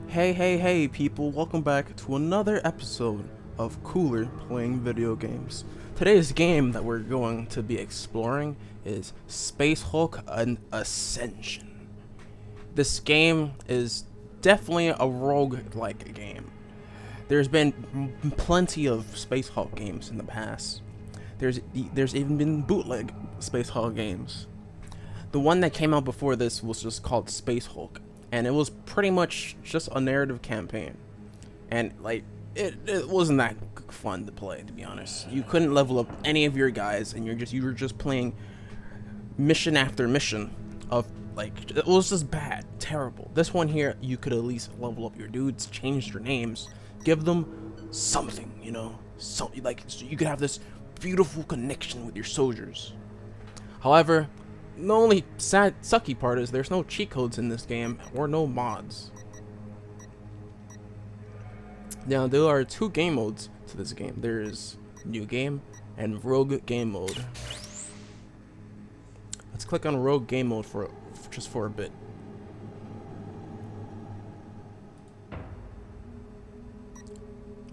Hey, people, welcome back to another episode of Cooler Playing Video Games. Today's game that we're going to be exploring is Space Hulk and Ascension. This game is definitely a rogue-like game. There's been plenty of Space Hulk games in the past. There's even been bootleg Space Hulk games. The one that came out before this was just called Space Hulk, and it was pretty much just a narrative campaign. And like it wasn't that fun to play, to be honest. You couldn't level up any of your guys, and you were just playing mission after mission of like, it was just bad, terrible. This one here, you could at least level up your dudes, change their names, give them something, you know, so you could have this beautiful connection with your soldiers. However, the only sad, sucky part is there's no cheat codes in this game or no mods. Now, there are two game modes to this game. There is New Game and Rogue Game Mode. Let's click on Rogue Game Mode for a bit.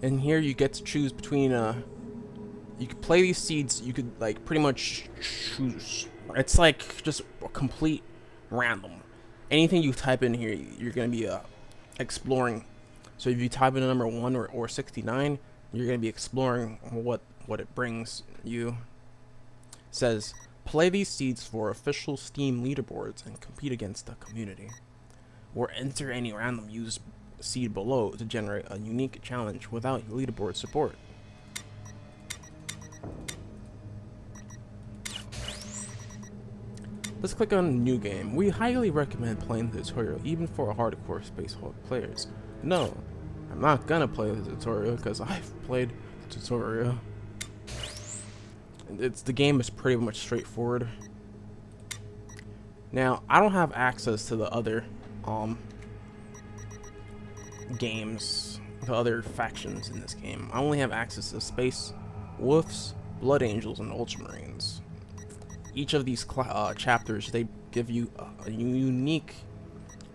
And here you get to choose between you could play these seeds. You could like pretty much choose. It's like just a complete random. Anything you type in here, you're gonna be exploring. So if you type in the number 1 or 69, you're gonna be exploring what it brings you. It says play these seeds for official Steam leaderboards and compete against the community, or enter any random used seed below to generate a unique challenge without leaderboard support. Let's click on New Game. We highly recommend playing the tutorial even for hardcore Space Hulk players. No, I'm not gonna play the tutorial because I've played the tutorial. The game is pretty much straightforward. Now, I don't have access to the other games, the other factions in this game. I only have access to Space Wolves, Blood Angels, and Ultramarines. Each of these chapters, they give you a unique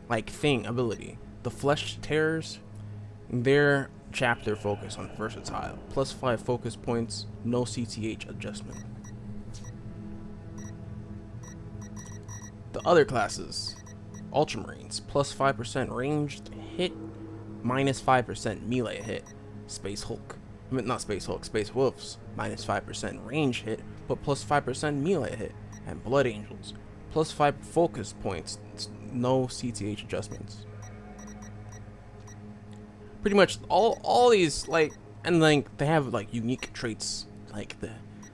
ability. The Flesh Terrors, their chapter focus on versatile, +5 focus points, no CTH adjustment. The other classes, Ultramarines, +5% ranged hit, -5% melee hit. Space Hulk, not Space Hulk, Space Wolves, -5% range hit, but +5% melee hit. And Blood Angels, +5 focus points, no CTH adjustments. Pretty much all these, and they have unique traits. Like the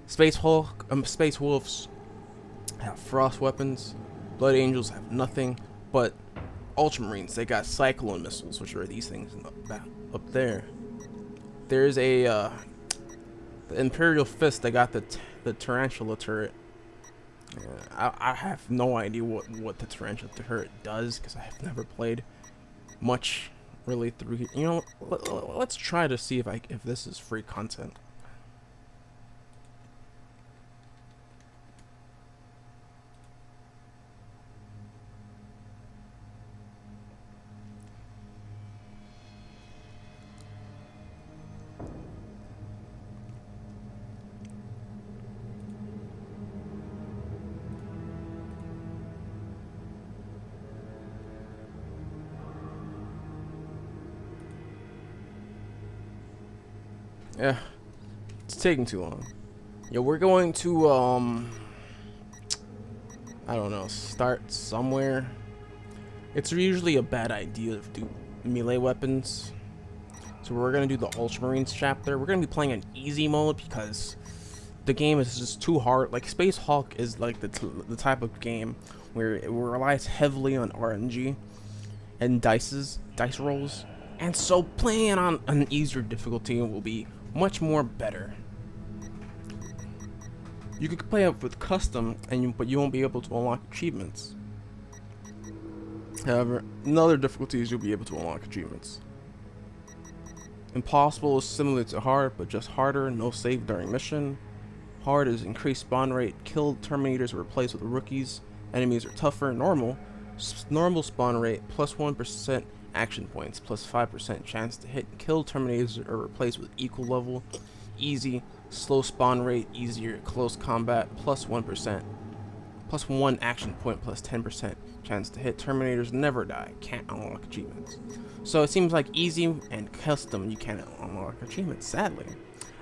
Space Hulk, Space Wolves have frost weapons. Blood Angels have nothing, but Ultramarines, they got cyclone missiles, which are these things in the back up there. There's the Imperial Fist. They got the Tarantula turret. I have no idea what the Tarantula turret does because I have never played much really through here. You know, let's try to see if this is free content. Yeah, it's taking too long. Yeah, we're going to I don't know, start somewhere. It's usually a bad idea to do melee weapons. So we're gonna do the Ultramarines chapter. We're gonna be playing an easy mode because the game is just too hard. Like Space Hulk is like the type of game where it relies heavily on RNG and dice rolls. And so playing on an easier difficulty will be much more better. You could play up with custom, but you won't be able to unlock achievements. However, in other difficulties, you'll be able to unlock achievements. Impossible is similar to hard, but just harder. No save during mission. Hard is increased spawn rate. Killed Terminators are replaced with rookies. Enemies are tougher. Normal, Normal spawn rate, plus 1% action points, plus 5% chance to hit and kill Terminators or replace with equal level. Easy, slow spawn rate, easier close combat, plus 1%. Plus 1 action point, plus 10% chance to hit. Terminators never die, can't unlock achievements. So it seems like easy and custom, you can't unlock achievements, sadly.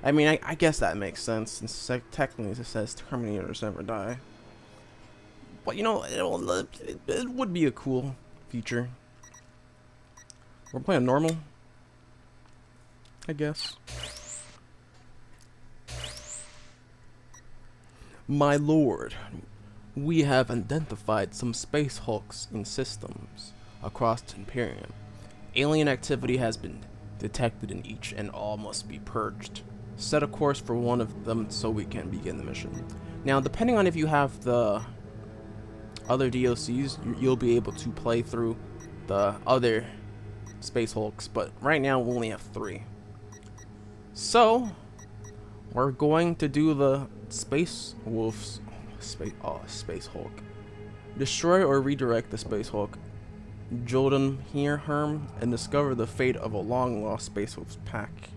I mean, I guess that makes sense, since technically it says Terminators never die. But you know, it would be a cool feature. We're playing normal, I guess. My lord, we have identified some space hulks in systems across Imperium. Alien activity has been detected in each, and all must be purged. Set a course for one of them so we can begin the mission. Now, depending on if you have the other DLCs, you'll be able to play through the other space hulks, but right now we only have 3. So we're going to do the space wolves, space hulk. Destroy or redirect the space hulk, Jordan here Herm, and discover the fate of a long lost space wolves pack.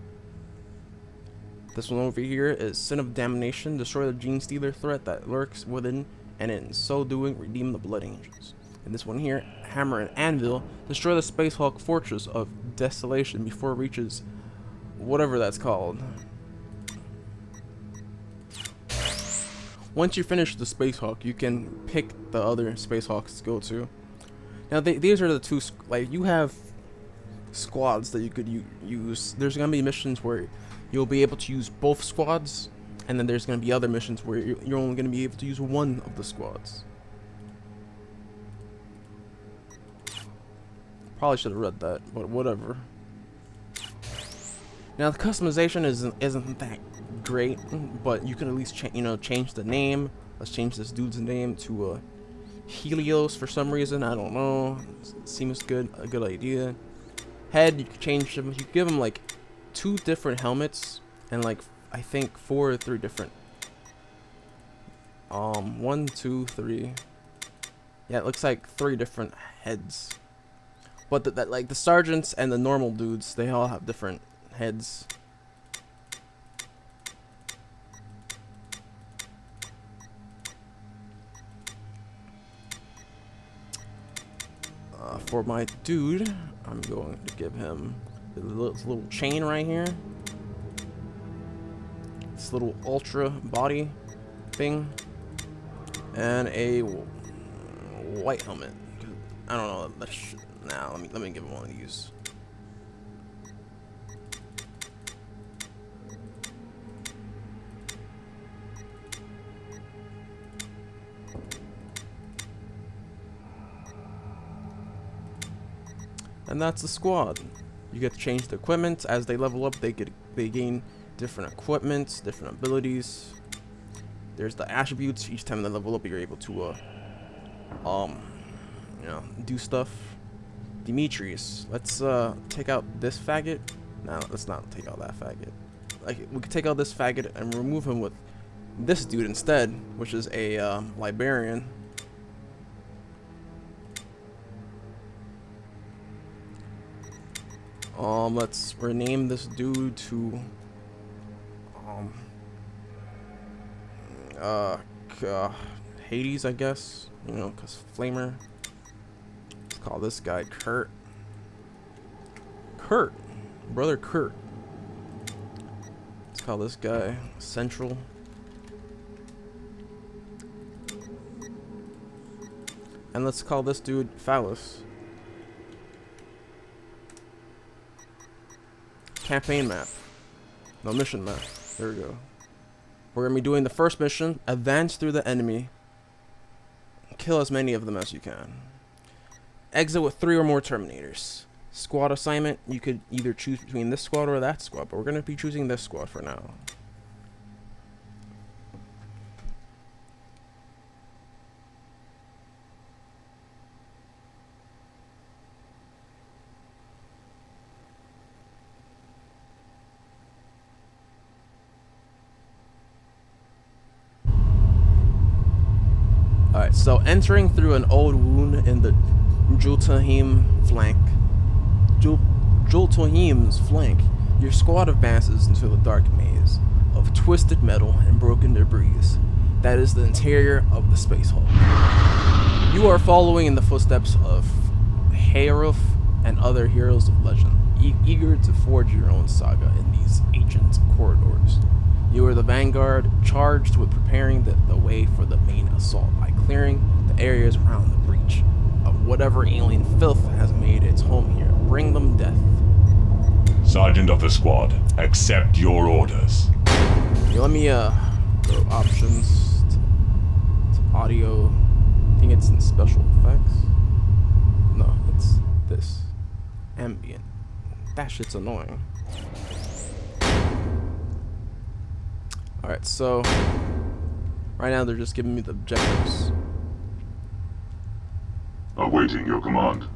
This one over here is Sin of Damnation. Destroy the Gene Stealer threat that lurks within, and in so doing, redeem the Blood Angels. And this one here, Hammer and Anvil. Destroy the Space Hulk Fortress of Desolation before it reaches whatever that's called. Once you finish the Space Hulk, you can pick the other Space Hulks to go to. Now, these are the two, like, you have squads that you could use. There's going to be missions where you'll be able to use both squads, and then there's going to be other missions where you're only going to be able to use one of the squads. Probably should have read that, but whatever. Now, the customization isn't that great, but you can at least change the name. Let's change this dude's name to Helios for some reason. I don't know. It seems good. A good idea. Head, you can change him. You can give him like 2 different helmets and like I think 4 or 3 different. 1, 2, 3. Yeah, it looks like 3 different heads. But like the sergeants and the normal dudes, they all have different heads. For my dude, I'm going to give him this little chain right here. This little ultra body thing. And a white helmet. I don't know. Now let me give him one of these. And that's the squad. You get to change the equipment as they level up. They gain different equipment, different abilities. There's the attributes. Each time they level up, you're able to do stuff. Demetrius, let's take out this faggot. No, let's not take out that faggot. Like, we could take out this faggot and remove him with this dude instead, which is a librarian. Let's rename this dude to Hades, I guess. You know, cause Flamer. Let's call this guy Kurt. Brother Kurt. Let's call this guy Central. And let's call this dude Phallus. Campaign map. No, mission map. There we go. We're going to be doing the first mission. Advance through the enemy. Kill as many of them as you can. Exit with 3 or more Terminators. Squad assignment. You could either choose between this squad or that squad, but we're going to be choosing this squad for now. Alright, so entering through an old wound in the Jotunheim's flank, your squad advances into the dark maze of twisted metal and broken debris that is the interior of the Space Hulk. You are following in the footsteps of Hayaruf and other heroes of legend, eager to forge your own saga in these ancient corridors. You are the vanguard, charged with preparing the way for the main assault by clearing the areas around the breach of whatever alien filth has made its home here. Bring them death. Sergeant of the squad, accept your orders. Okay, let me go options to audio. I think it's in special effects. No, it's this. Ambient. That shit's annoying. Alright, so right now they're just giving me the objectives. Awaiting your command.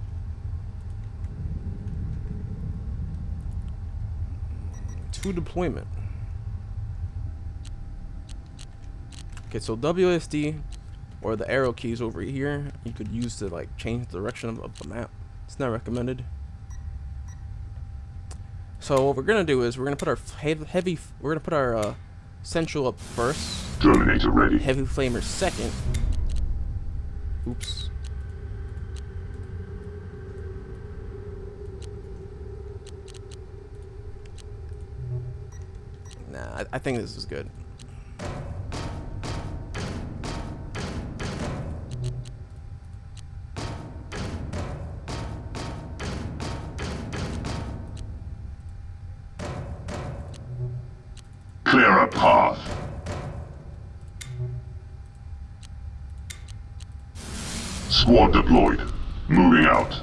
To deployment. Okay, so WSD or the arrow keys over here you could use to like change the direction of the map. It's not recommended. So what we're gonna do is we're gonna put our Central up first. Terminator ready. Heavy Flamer second. Oops. Nah, I think this is good. Clear a path. Squad deployed. Moving out.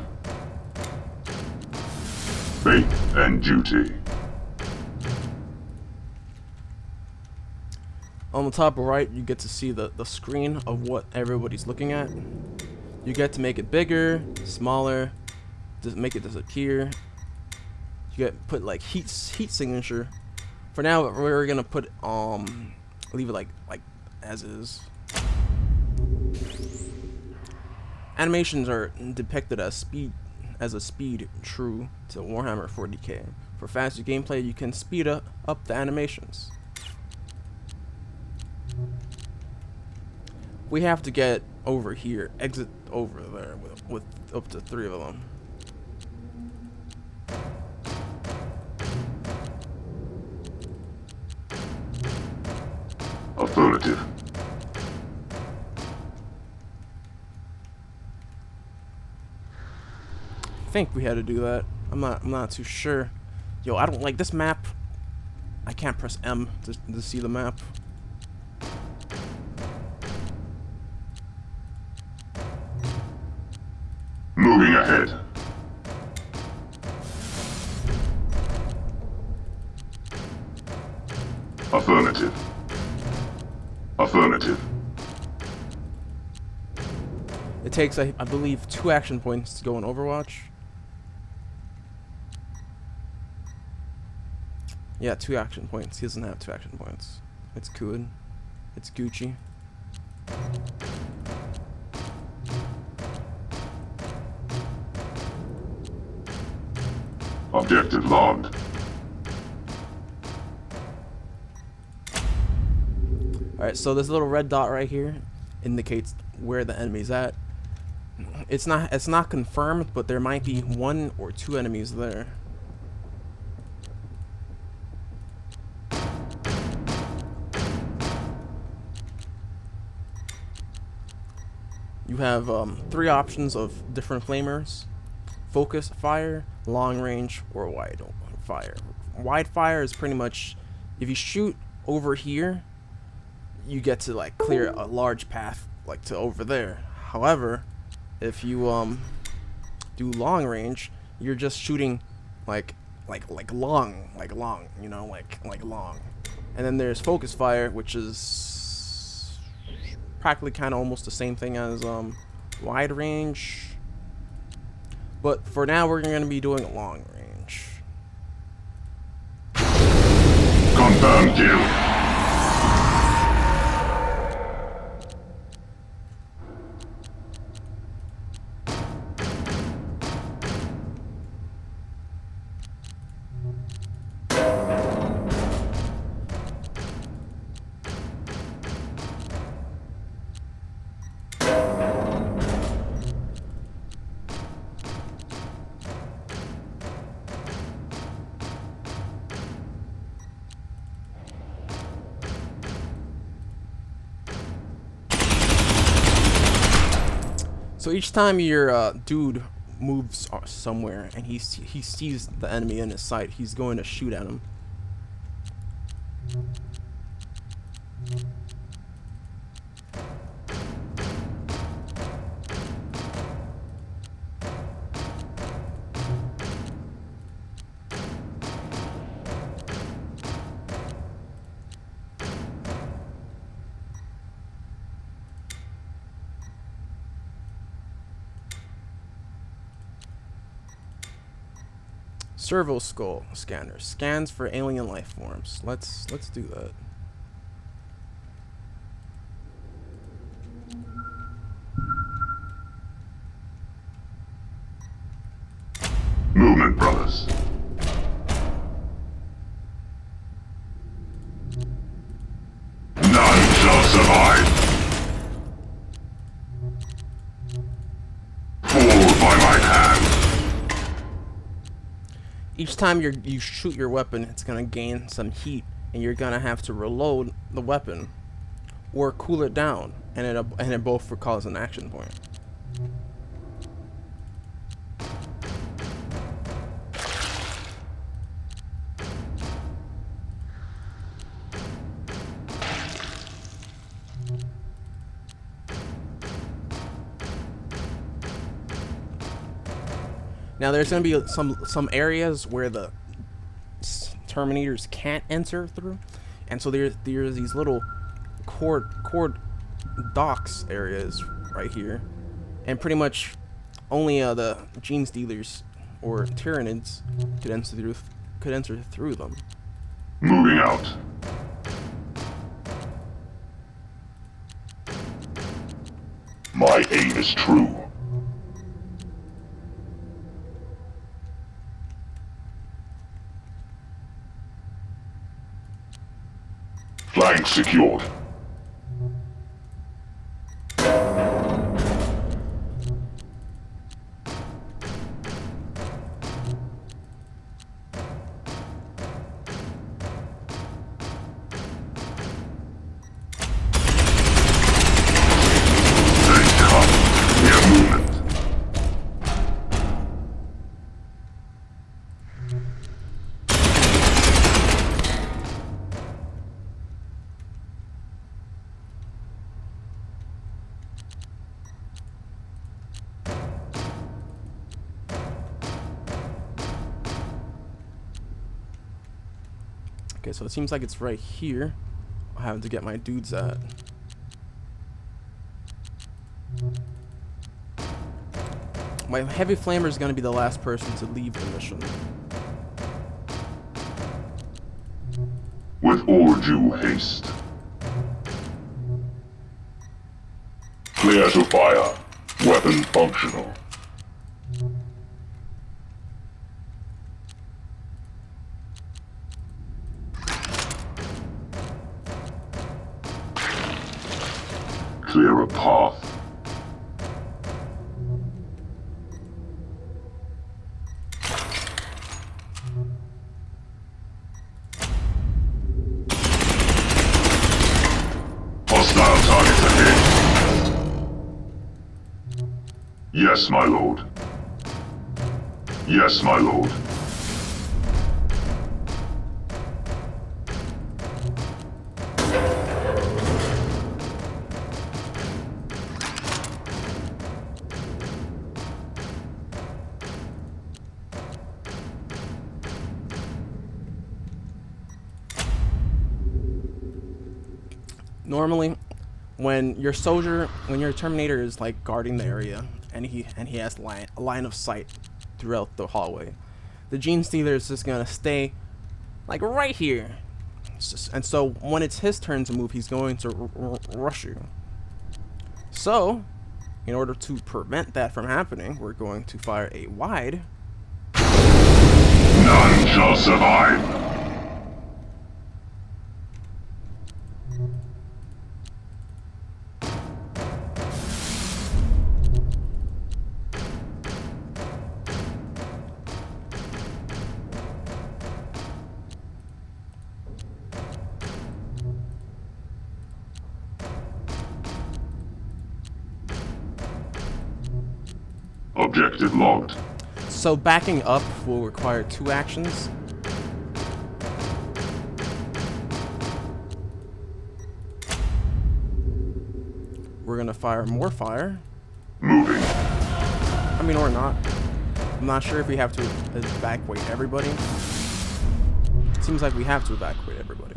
Faith and duty. On the top right, you get to see the screen of what everybody's looking at. You get to make it bigger, smaller, just make it disappear. You get put like heat signature. For now, we're gonna put leave it like as is. Animations are depicted as a speed true to Warhammer 40k. For faster gameplay, you can speed up the animations. We have to get over here, exit over there with up to 3 of them. Affirmative. I think we had to do that. I'm not too sure. Yo, I don't like this map. I can't press M to see the map. Moving ahead. Affirmative. Affirmative. It takes, I believe, 2 action points to go in Overwatch. Yeah, 2 action points. He doesn't have 2 action points. It's good. It's Gucci. Objective logged. Alright, so this little red dot right here indicates where the enemy's at. It's not confirmed, but there might be 1 or 2 enemies there. You have 3 options of different flamers: focus fire, long range, or wide fire. Wide fire is pretty much if you shoot over here, you get to like clear a large path like to over there. However, if you do long range, you're just shooting like long, you know, like long. And then there's focus fire, which is practically kind of almost the same thing as wide range. But for now, we're going to be doing long range. Confirmed kill. So each time your dude moves somewhere and he sees the enemy in his sight, he's going to shoot at him. Servo skull scanner scans for alien life forms. Let's do that. Movement, brothers. None shall survive. Fall by my hand. Each time you shoot your weapon, it's gonna gain some heat, and you're gonna have to reload the weapon or cool it down, and it both will cause an action point. Now there's gonna be some areas where the Terminators can't enter through, and so there's these little cord docks areas right here, and pretty much only the gene stealers or Tyranids could enter through them. Moving out. My aim is true. Flank secured. Okay, so it seems like it's right here. I have to get my dudes at. My heavy flamer is going to be the last person to leave the mission. With all due haste. Clear to fire. Weapon functional. Clear a path. Hostile targets ahead. Yes, my lord. Yes, my lord. Normally, when your Terminator is like guarding the area, and he has a line of sight throughout the hallway, the Gene Stealer is just gonna stay like right here, and so when it's his turn to move, he's going to rush you. So, in order to prevent that from happening, we're going to fire a wide. None shall survive. Objective logged. So backing up will require 2 actions. We're gonna fire more fire. Moving. I mean, or not. I'm not sure if we have to evacuate everybody. It seems like we have to evacuate everybody.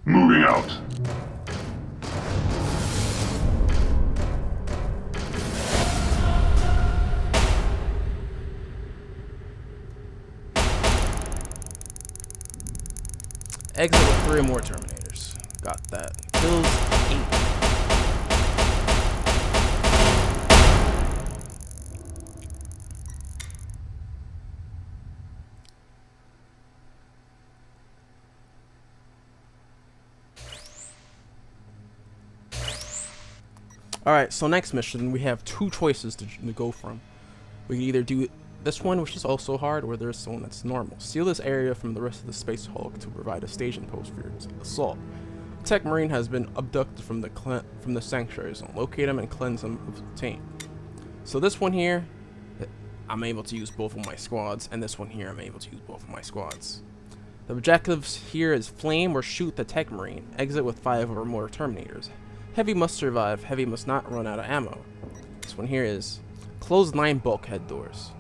Moving out. Exit with 3 more Terminators. Got that. Kills 8. Alright, so next mission, we have 2 choices to go from. We can either do this one, which is also hard, or there's one that's normal. Seal this area from the rest of the Space Hulk to provide a staging post for your assault. The Tech Marine has been abducted from the Sanctuary Zone. Locate him and cleanse him of taint. So this one here, I'm able to use both of my squads, and this one here, I'm able to use both of my squads. The objectives here is flame or shoot the Tech Marine. Exit with 5 or more Terminators. Heavy must survive. Heavy must not run out of ammo. This one here is close 9 bulkhead doors.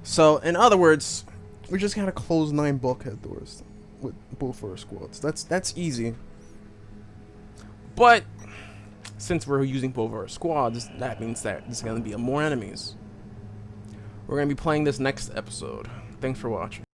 So, in other words, we just gotta close 9 bulkhead doors with both our squads. That's easy. But since we're using both our squads, that means that there's gonna be more enemies. We're gonna be playing this next episode. Thanks for watching.